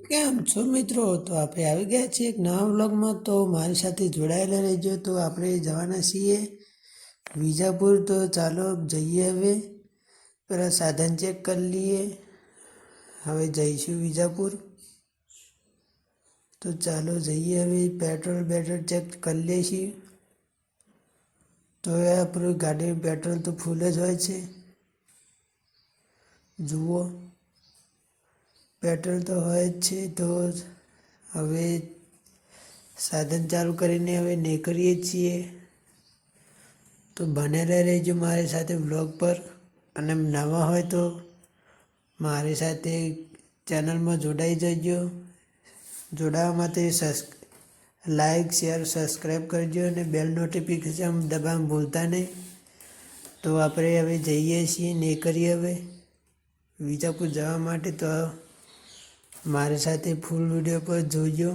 કેમ છો મિત્રો? તો આપણે આવી ગયા છીએ એક નવા વ્લોગમાં. તો મારી સાથે જોડાયેલા રહેજો. તો આપણે જવાના છીએ વિજાપુર. તો ચાલો જઈએ. હવે પહેલાં સાધન ચેક કરી લઈએ. હવે જઈશું વિજાપુર. તો ચાલો જઈએ. હવે પેટ્રોલ ચેક કરી લઈશું. તો હવે આપણું ગાડીનું પેટ્રોલ તો ફૂલ જ હોય છે. જુઓ, પેટ્રોલ તો હોય જ છે. તો હવે સાધન ચાલુ કરીને હવે નીકળીએ છીએ. તો બનેલા રહેજો મારી સાથે વ્લોગ પર. અને નવા હોય તો મારી સાથે ચેનલમાં જોડાઈ જજો. જોડાવા માટે લાઈક, શેર, સબસ્ક્રાઈબ કરજો અને બેલ નોટિફિકેશન દબાવવાનું ભૂલતા નહીં. તો આપણે હવે જઈએ છીએ નીકળીએ હવે વિજાપુર જવા માટે. તો મારી સાથે ફૂલ વિડીયો પર જોજો.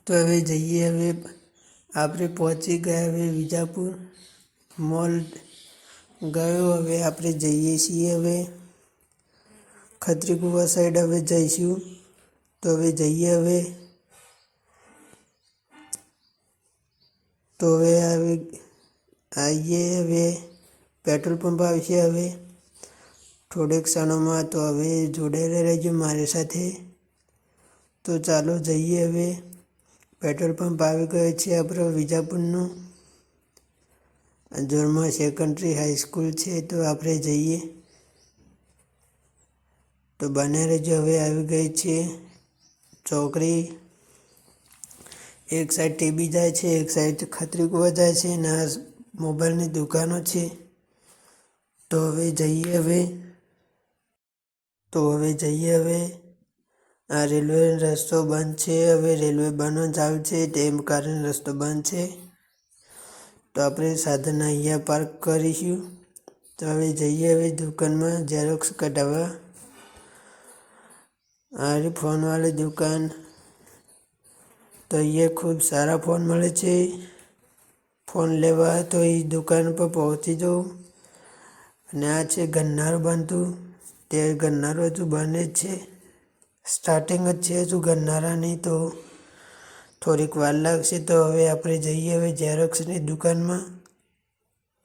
તો હવે જઈએ. હવે આપણે પહોંચી ગયા હવે વિજાપુર. મોલ ગયો. હવે આપણે જઈએ છીએ હવે ખત્રીકુવા સાઈડ હવે જઈશું. તો હવે જઈએ. હવે આવીએ. હવે પેટ્રોલ પંપ આવશે હવે થોડીક ક્ષણોમાં. તો હવે જોડાયેલા રહેજો મારી સાથે. તો ચાલો જઈએ. હવે પેટ્રોલ પંપ આવી ગયો છે આપણો વિજાપુરનું. જોરમાં સેકન્ડરી હાઈસ્કૂલ છે. તો આપણે જઈએ. તો બને રહેજો. હવે આવી ગઈ છે ચોકડી. એક સાઈડ ટીબી જાય છે, એક સાઈડ ખત્રીકુવા જાય છે અને આ મોબાઈલની દુકાનો છે. તો હવે જઈએ. હવે આ રેલવે રસ્તો બંધ છે. હવે રેલવે બનવા ચાલુ છે, તેમ કારણે રસ્તો બંધ છે. તો આપણે સાધન અહીંયા પાર્ક કરીશું. તો હવે જઈએ. હવે દુકાનમાં ઝેરોક્સ કઢાવવા. આ ફોનવાળી દુકાન. તો અહીંયા ખૂબ સારા ફોન મળે છે. ફોન લેવા તો એ દુકાન પર પહોંચી જાઉં. અને આ છે ગન્નારું બનતું. તે ગન્નારું હજુ બને જ છે, સ્ટાર્ટિંગ જ છે હજુ ગન્નારાની. તો થોડીક વાર લાગશે. તો હવે આપણે જઈએ હવે ઝેરોક્સની દુકાનમાં.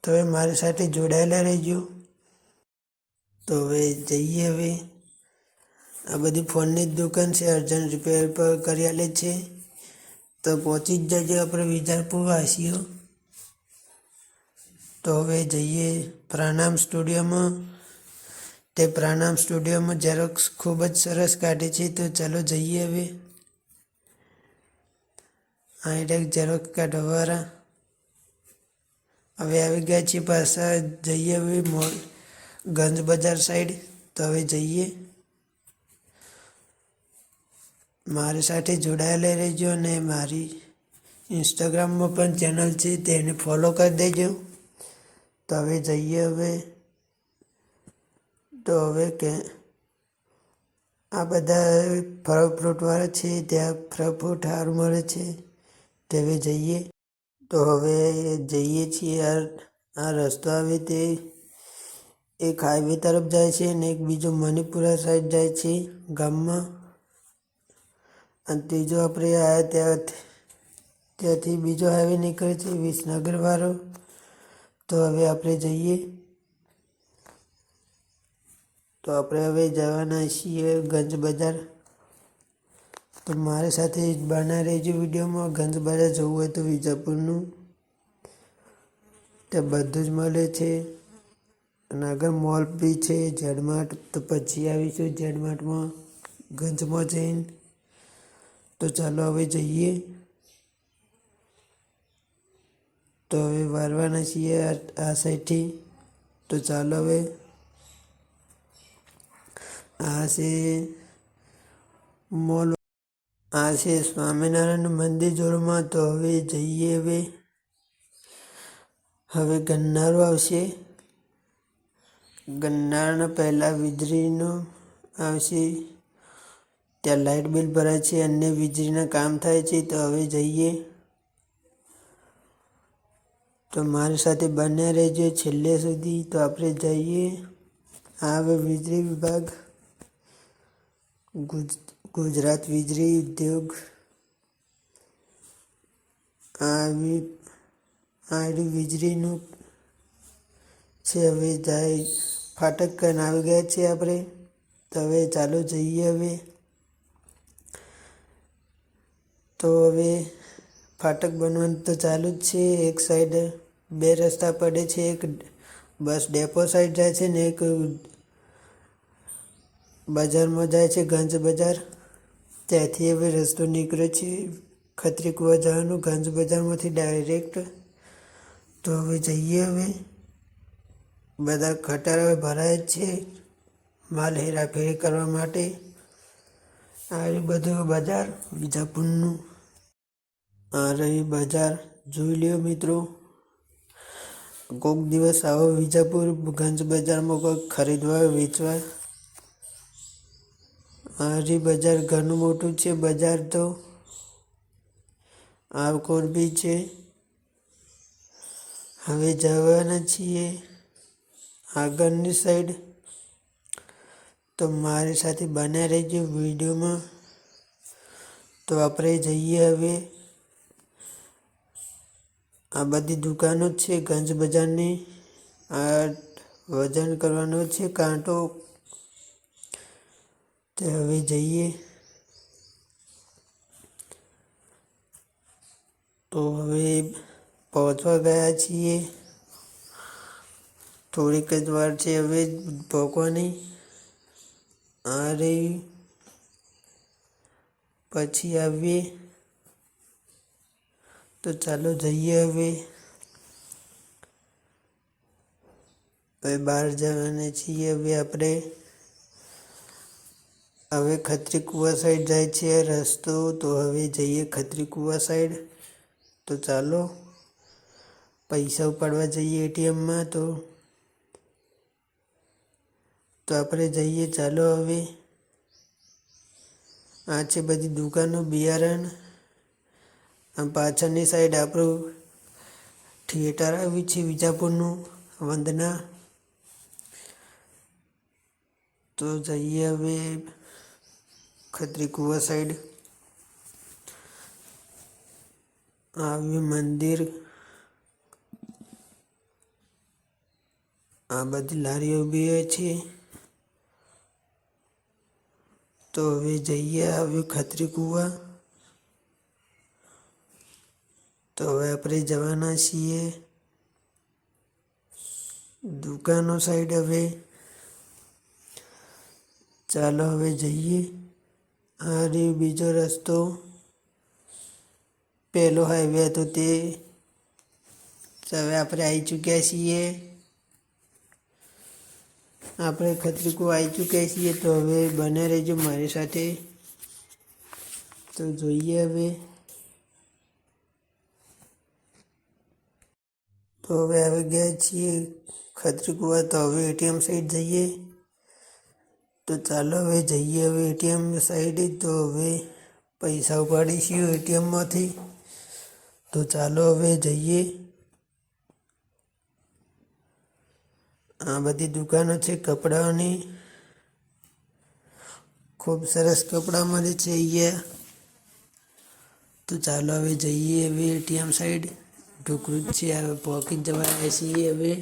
તો હવે મારી સાથે જોડાયેલા રહેજો. તો હવે જઈએ. હવે આ બધી ફોનની જ દુકાન છે, અર્જન્ટ રિપેર પર કરી આલે છે. તો પહોંચી જ જજો આપણે વિજાપુર વાસીઓ. તો હવે જઈએ પ્રણામ સ્ટુડિયોમાં. તે પ્રણામ સ્ટુડિયોમાં ઝેરોક્સ ખૂબ જ સરસ કાઢે છે. તો ચાલો જઈએ. હવે ઝેરોક્સ કાઢવાવાળા હવે આવી ગયા છીએ. પાછા જઈએ હવે મોલ ગંજ બજાર સાઈડ. તો હવે જઈએ. મારી સાથે જોડાયેલા રહેજો અને મારી ઇન્સ્ટાગ્રામમાં પણ ચેનલ છે, તેને ફોલો કરી દેજો. તો હવે જઈએ. કે આ બધા ફળ ફ્રૂટવાળા છે, ત્યાં ફળ ફ્રૂટ સારું મળે છે. તે હવે જઈએ. તો હવે જઈએ છીએ. આ રસ્તો આવે તે એક હાઈવે તરફ જાય છે અને એક બીજો મણિપુરા સાઈડ જાય છે ગામમાં. અને ત્રીજો આપણે આવ્યા ત્યાંથી બીજો હાઈવે નીકળે છે વિસનગરવાળો. તો હવે આપણે જઈએ. તો આપણે હવે જવાના છીએ ગંજ બજાર. તો મારી સાથે બના રહેજો વિડીયોમાં. ગંજ બજાર જવું હોય તો વિજાપુરનું ત્યાં બધું જ મળે છે. અને આગળ મોલ બી છે ઝેડમાર્ટ. તો પછી આવીશું ઝેડમાર્ટમાં ગંજમાં જઈને. તો ચાલો હવે જઈએ. તો હવે વારવાના છીએ આ સાઈડથી. તો ચાલો હવે આ છે મોલ. આ છે સ્વામિનારાયણ મંદિર જોરમાં. તો હવે જઈએ. હવે ગન્નારું આવશે. ગન્નારાના પહેલાં વીજળીનો આવશે. ત્યાં લાઇટ બિલ ભરાય છે અને વીજળીના કામ થાય છે. તો હવે જઈએ. તો મારી સાથે બન્યા રહેજો છેલ્લે સુધી. તો આપણે જઈએ. આ હવે વીજળી વિભાગ ગુજરાત વીજળી ઉદ્યોગ આવી વીજળીનું છે. હવે જાય ફાટક કરીને આવી ગયા છીએ આપણે. તો હવે ચાલો જઈએ. હવે ફાટક બનવાનું તો ચાલુ જ છે. એક સાઈડ 2 રસ્તા પડે છે. એક બસ ડેપો સાઈડ જાય છે ને એક બજારમાં જાય છે, ગંજ બજાર. ત્યાંથી હવે રસ્તો નીકળે છે ખત્રી કુવા જવાનું, ગંજ બજારમાંથી ડાયરેક્ટ. તો હવે જઈએ. બધા ખટારા ભરાય જ છે માલ હેરાફેરી કરવા માટે. આ બધું બજાર વિજાપુરનું. આ રહી બજાર, જોઈ લ્યો મિત્રો. કોઈક દિવસ આવો વિજાપુર ગંજ બજારમાં કોઈક ખરીદવા વેચવા. આ બજાર ઘણું મોટું છે. બજાર તો આ કોર બી છે. હવે જવાના છીએ આગળની સાઈડ. તો મારી સાથે બન્યા રહેજો વિડીયોમાં. તો આપણે જઈએ હવે. આ બધી દુકાનો જ છે ગંજ બજારની. આ વજન કરવાનો છે કાંટો. તે હવે જઈએ. તો હવે પહોંચવા ગયા છીએ. થોડીક જ વાર છે હવે પહોંચવાની. આ રહી, પછી આવીએ. તો ચાલો જઈએ. હવે બહાર જવાના છીએ હવે આપણે. હવે ખત્રી કુવા સાઈડ જાય છે રસ્તો. તો હવે જઈએ ખત્રી કુવા સાઈડ. તો ચાલો પૈસા ઉપાડવા જઈએ એટીએમમાં. તો આપણે જઈએ. ચાલો હવે. આ છે બધી દુકાનો, બિયારણ. આમ પાછળની સાઈડ આપણું થિયેટર આવ્યું છે વિજાપુરનું, વંદના. તો જઈએ હવે ખત્રી કુવા સાઈડ. આવ્યું મંદિર. આ બધી લારીઓ બી હોય છે. તો હવે જઈએ. આવ્યું ખત્રી કુવા. તો હવે આપણે જવાના છીએ દુકાનો સાઈડ. હવે ચાલો હવે જઈએ. આ રહ્યો બીજો રસ્તો. પહેલો હાઈવે હતો તે. હવે આપણે આવી ચૂક્યા છીએ. આપણે ખત્રી કુવા આવી ચૂક્યા છીએ. તો હવે બને રહેજો મારી સાથે. તો જોઈએ હવે. તો હવે આવી ગયા છીએ ખત્રી કુવા. તો હવે એટીએમ સાઈડ જઈએ. તો ચાલો હવે જઈએ એટીએમ સાઈડ. તો હવે પૈસા ઉપાડીશું એટીએમમાંથી. તો ચાલો હવે જઈએ. આ બધી દુકાનો છે કપડાઓની. ખૂબ સરસ કપડાં મળે છે અહીંયા. તો ચાલો હવે જઈએ એટીએમ સાઈડ. ઢોકળું જ છે. હવે પોકેટ જવા આવ્યા છીએ હવે.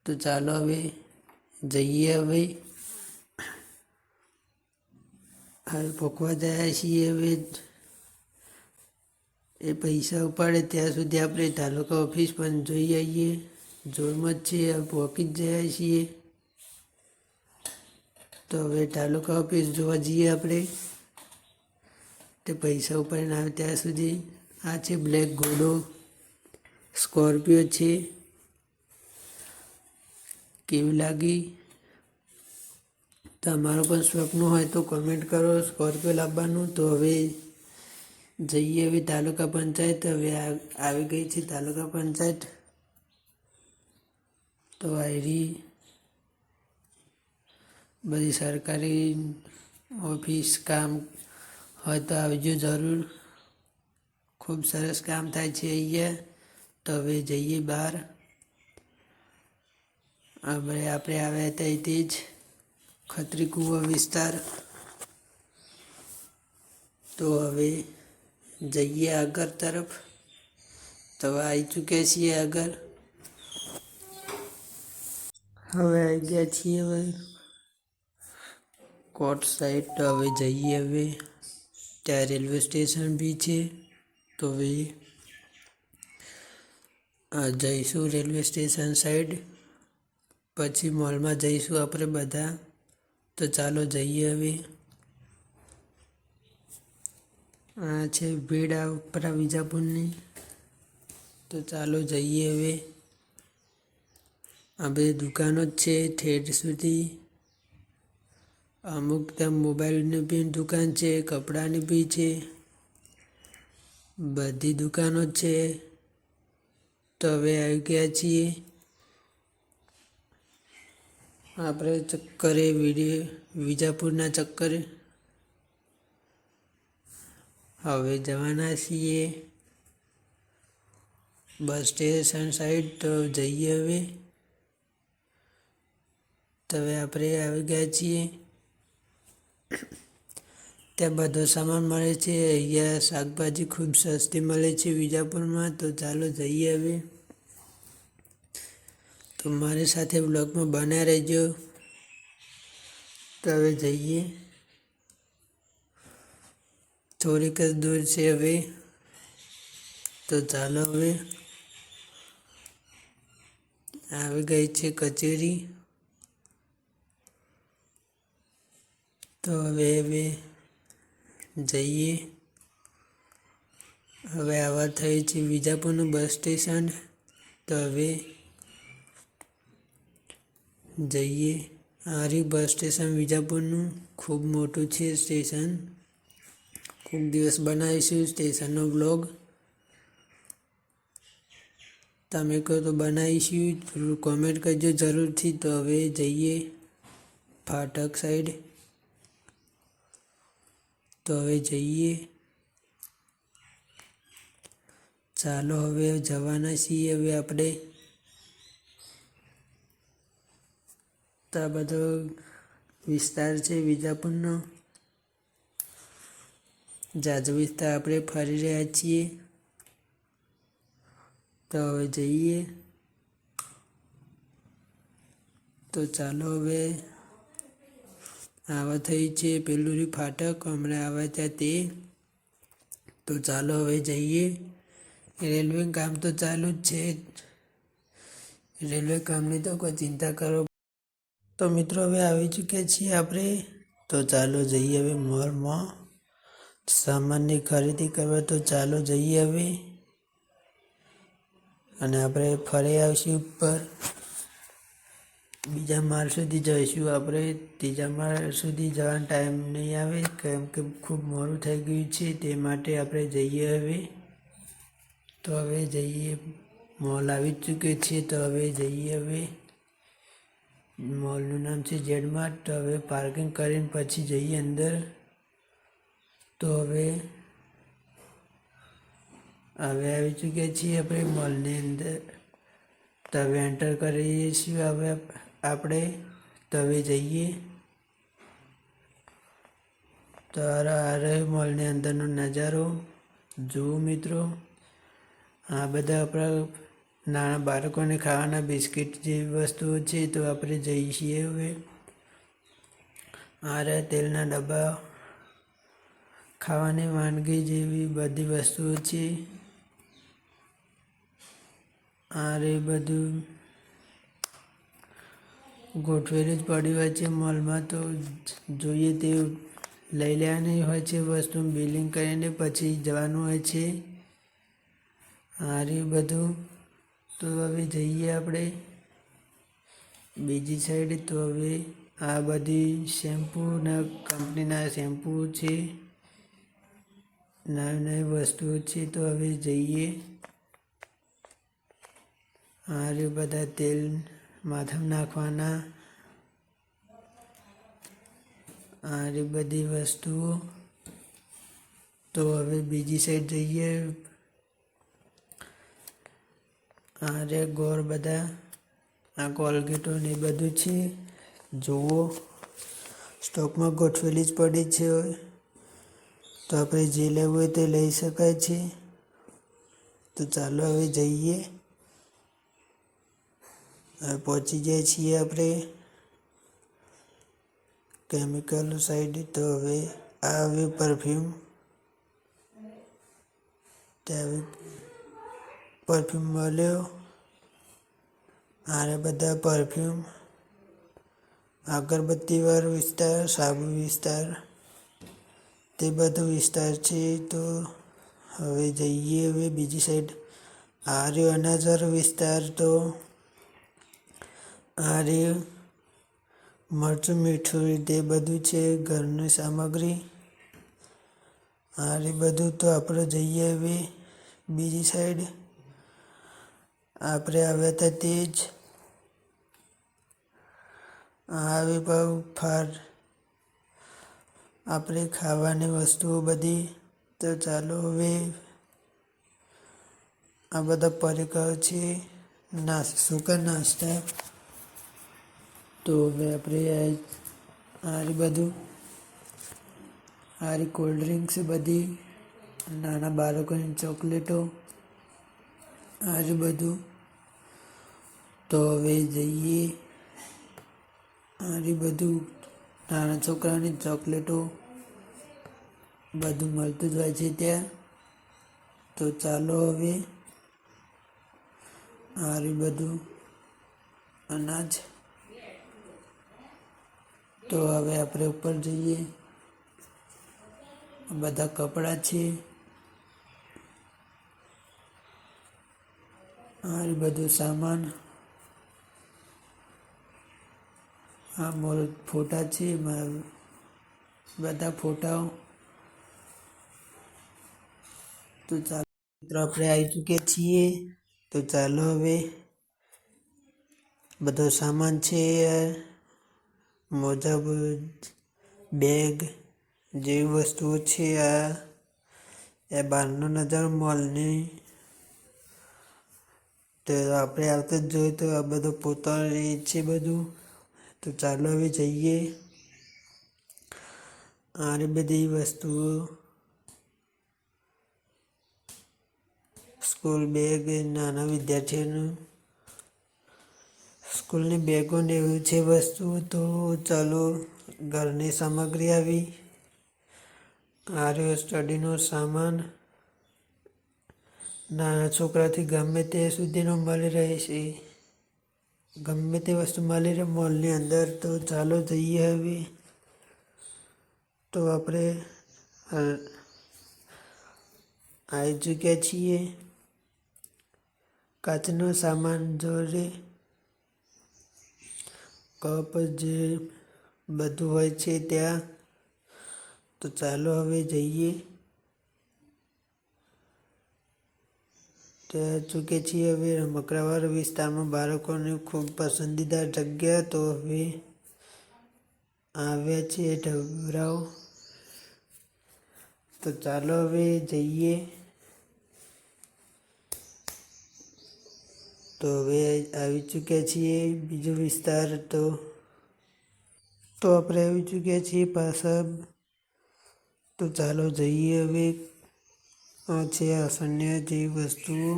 તો ચાલો હવે જઈએ. હવે પોકવા જાય છીએ. હવે એ પૈસા ઉપાડે ત્યાં સુધી આપણે તાલુકા ઓફિસ પણ જોઈ આવીએ. જોરમાં જ છે. પોકી જ જાય છીએ. તો હવે તાલુકા ઓફિસ જોવા જઈએ આપણે. તે પૈસા ઉપાડીને આવે ત્યાં સુધી. આ છે બ્લેક ઘોડો, સ્કોર્પિયો છે. કેવી લાગી? તમારું પણ સ્વપ્ન હોય તો કોમેન્ટ કરો સ્કોર્પિયો લાવવાનું. તો હવે જઈએ. હવે તાલુકા પંચાયત. હવે આવી ગઈ છે તાલુકા પંચાયત. તો આવી બધી સરકારી ઓફિસ કામ હોય તો આવજો જરૂર. ખૂબ સરસ કામ થાય છે અહીંયા. તો હવે જઈએ બહાર. આપણે આવ્યા હતા તે જ ખત્રી કુવા વિસ્તાર. તો હવે જઈએ આગળ તરફ. તો આવી ચૂક્યા છીએ આગળ. હવે આવી ગયા છીએ હવે કોટ સાઈડ. તો હવે જઈએ. હવે ત્યાં રેલવે સ્ટેશન બી છે. તો હવે જઈશું રેલવે સ્ટેશન સાઈડ. પછી મોલમાં જઈશું આપણે બધા. તો ચાલો જઈએ હવે. આ છે ભીડ આપણા વિજાપુરની. તો ચાલો જઈએ હવે. આ બધી દુકાનો જ છે ઠેઠ સુધી. અમુક ત્યાં મોબાઈલની બી દુકાન છે, કપડાની બી છે, બધી દુકાનો જ છે. તો હવે આવી ગયા છીએ આપણે ચક્કરે વિજાપુરના ચક્કરે. હવે જવાના છીએ બસ સ્ટેશન સાઈડ. તો જઈએ હવે. તો હવે આપણે આવી ગયા છીએ. ત્યાં બધો સામાન મળે છે. અહીંયા શાકભાજી ખૂબ સસ્તી મળે છે વિજાપુરમાં. તો ચાલો જઈએ હવે. તો મારી સાથે બ્લોગમાં બન્યા રહેજો. તો હવે જઈએ. થોડીક જ દૂર છે હવે. તો ચાલો હવે. આવી ગઈ છે કચેરી. તો હવે જઈએ. હવે આવા થઈ છે વિજાપુરનું બસ સ્ટેશન. તો હવે જઈએ. આ રહ્યું બસ સ્ટેશન વિજાપુરનું. ખૂબ મોટું છે સ્ટેશન. ખૂબ દિવસ બનાવીશું સ્ટેશનનો બ્લોગ. તમે કહો તો બનાવીશું. કોમેન્ટ કરજો જરૂરથી. તો હવે જઈએ ફાટક સાઈડ. તો હવે જઈએ. ચાલો હવે જવાના છીએ હવે આપણે. તો આ બધો વિસ્તાર છે વિજાપુરનો. જાજો વિસ્તાર આપણે ફરી રહ્યા છીએ. તો હવે જઈએ. તો ચાલો હવે આવા થઈ છે પેલું ફાટક. હમણાં આવ્યા ત્યાં તે. તો ચાલો હવે જઈએ. રેલવે કામ તો ચાલુ જ છે. રેલવે કામની તો કોઈ ચિંતા કરો. તો મિત્રો હવે આવી ચૂક્યા છીએ આપણે. તો ચાલો જઈએ હવે મોલમાં સામાનની ખરીદી કરવા. તો ચાલો જઈએ હવે. અને આપણે ફરી આવીશું ઉપર. બીજા માળ સુધી જઈશું આપણે. ત્રીજા માળ સુધી જવાનો ટાઈમ નહીં આવે, કેમ કે ખૂબ મોડું થઈ ગયું છે. તે માટે આપણે જઈએ હવે. તો હવે જઈએ. મોલ આવી ચૂક્યો છે. તો હવે જઈએ હવે. મોલનું નામ છે ઝેડ માર્ટ. તો હવે પાર્કિંગ કરીને પછી જઈએ અંદર. તો હવે આવી ચૂક્યા છીએ આપણે મોલની અંદર. તો હવે એન્ટર કરીએ છીએ હવે આપણે. તો હવે જઈએ. તો આ રહ્યો મોલની અંદરનો નજારો. જુઓ મિત્રો, આ બધા આપણા નાના બાળકોને ખાવાના બિસ્કિટ જેવી વસ્તુઓ છે. તો આપણે જઈએ છીએ હવે. આ રહ્યા તેલના ડબ્બા, ખાવાની વાનગી જેવી બધી વસ્તુઓ છે. આ રે બધું ગોઠવેલું જ પડ્યું હોય છે મોલમાં. તો જોઈએ તે લઈ લેવાની હોય છે વસ્તુ. બિલિંગ કરીને પછી જવાનું હોય છે. આ રહ્યું બધું. તો હવે જઈએ આપણે બીજી સાઈડ. તો હવે આ બધી શેમ્પૂના કંપનીના શેમ્પૂ છે, નવી નવી વસ્તુઓ છે. તો હવે જઈએ. આ રહ્યું બધા તેલ માથામાં નાખવાના. આ રહી બધી વસ્તુઓ. તો હવે બીજી સાઈડ જઈએ. આ રે ગોળ બધા, આ કોલગેટો ને બધું છે. જુઓ, સ્ટોકમાં ગોઠવેલી જ પડી છે. તો આપણે જે લેવું હોય તે લઈ શકાય છે. તો ચાલો હવે જઈએ. હવે પહોંચી જાય છીએ આપણે કેમિકલ સાઈડ. તો હવે આ આવ્યું પરફ્યુમ. ત્યાં પરફ્યુમ મળ્યો. આને બધા પરફ્યુમ, અગરબત્તીવાળો વિસ્તાર, સાબુ વિસ્તાર, તે બધો વિસ્તાર છે. તો હવે જઈએ હવે બીજી સાઈડ. આ રહ્યો અનાજવાળો વિસ્તાર. તો આ રહ્યું મરચું, મીઠું, તે બધું છે ઘરની સામગ્રી. આ રહ્યું બધું. તો આપણે જઈએ હવે બીજી સાઈડ. આપણે આવ્યા હતા તે જ. આવી બહુ ફાર આપણે ખાવાની વસ્તુઓ બધી. તો ચાલો હવે આ બધા પડીકાઓ છે, સૂકા નાસ્તા. તો હવે આપણે આરી બધું, આરી કોલ્ડ ડ્રિંક્સ બધી, નાના બાળકોની ચોકલેટો, આરી બધું. તો હવે જઈએ. આરી બધું નાના છોકરાઓની ચોકલેટો બધું મળતું જ હોય છે ત્યાં. તો ચાલો હવે આરી બધું અનાજ. તો હવે આપણે ઉપર જઈએ. બધા કપડાં છે. આરી બધું સામાન. આ મોર ફોટા છે, બધા ફોટાઓ. તો ચાલો મિત્રો આપણે આવી ચૂક્યા છીએ. તો ચાલો હવે બધો સામાન છે, મોજા, બેગ જેવી વસ્તુઓ છે. આ બહારનો નજારો મોલની. તો આપણે આવતા જ જોઈએ. તો આ બધો પોતાનો છે બધું. તો ચાલો હવે જઈએ. આ બધી વસ્તુઓ, સ્કૂલ બેગ, નાના વિદ્યાર્થીઓનું સ્કૂલની બેગો ને એવું છે વસ્તુઓ. તો ચાલો ઘરની સામગ્રી આવી. આ રહ્યો સ્ટડીનો સામાન. નાના છોકરાથી ગમે તે સુધીનો મળી રહે છે. ગમે તે વસ્તુ મળી રહે મોલની અંદર. તો ચાલો જઈએ હવે. તો આપણે આવી ચૂક્યા છીએ. કાચનો સામાન જોડે કપ જે બધું હોય છે ત્યાં. તો ચાલો હવે જઈએ. ત્યાં ચૂકે છીએ હવે રમકડાવાળા વિસ્તારમાં, બાળકોની ખૂબ પસંદીદા જગ્યા. તો હવે આવ્યા છે ઢબરાઓ. તો ચાલો હવે જઈએ. તો હવે આવી ચૂક્યા છીએ બીજો વિસ્તાર. તો આપણે આવી ચૂક્યા છીએ પાછા. તો ચાલો જઈએ હવે. આ છે આસન્ય જેવી વસ્તુઓ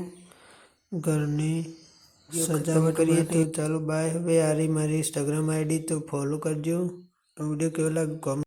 ઘરની સજાવટ કરીએ. તો ચાલો બાય. હવે મારી ઇન્સ્ટાગ્રામ આઈડી તો ફોલો કરજો. વિડીયો કેવો લાગે કોમેન્ટ